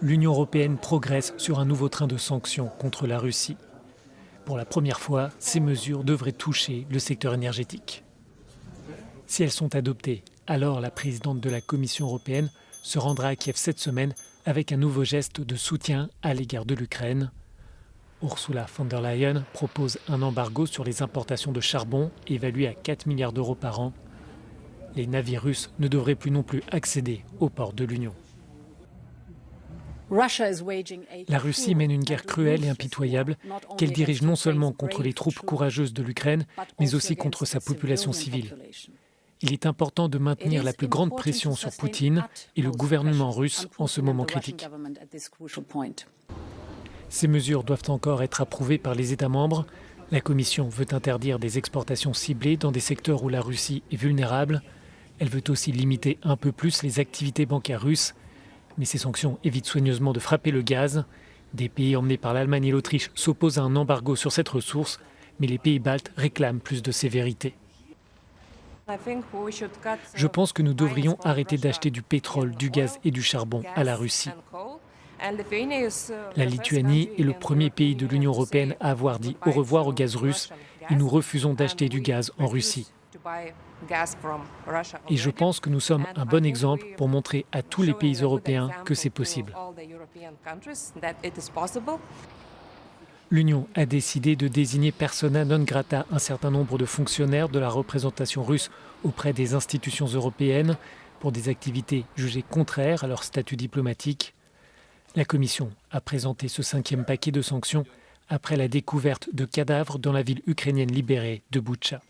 l'Union européenne progresse sur un nouveau train de sanctions contre la Russie. Pour la première fois, ces mesures devraient toucher le secteur énergétique. Si elles sont adoptées, alors la présidente de la Commission européenne se rendra à Kiev cette semaine avec un nouveau geste de soutien à l'égard de l'Ukraine. Ursula von der Leyen propose un embargo sur les importations de charbon évalué à 4 milliards d'euros par an. Les navires russes ne devraient plus non plus accéder aux ports de l'Union. La Russie mène une guerre cruelle et impitoyable qu'elle dirige non seulement contre les troupes courageuses de l'Ukraine, mais aussi contre sa population civile. Il est important de maintenir la plus grande pression sur Poutine et le gouvernement russe en ce moment critique. Ces mesures doivent encore être approuvées par les États membres. La Commission veut interdire des exportations ciblées dans des secteurs où la Russie est vulnérable. Elle veut aussi limiter un peu plus les activités bancaires russes. Mais ces sanctions évitent soigneusement de frapper le gaz. Des pays emmenés par l'Allemagne et l'Autriche s'opposent à un embargo sur cette ressource, mais les pays baltes réclament plus de sévérité. Je pense que nous devrions arrêter d'acheter du pétrole, du gaz et du charbon à la Russie. La Lituanie est le premier pays de l'Union européenne à avoir dit au revoir au gaz russe et nous refusons d'acheter du gaz en Russie. Et je pense que nous sommes un bon exemple pour montrer à tous les pays européens que c'est possible. L'Union a décidé de désigner persona non grata un certain nombre de fonctionnaires de la représentation russe auprès des institutions européennes pour des activités jugées contraires à leur statut diplomatique. La Commission a présenté ce 5e paquet de sanctions après la découverte de cadavres dans la ville ukrainienne libérée de Boutcha.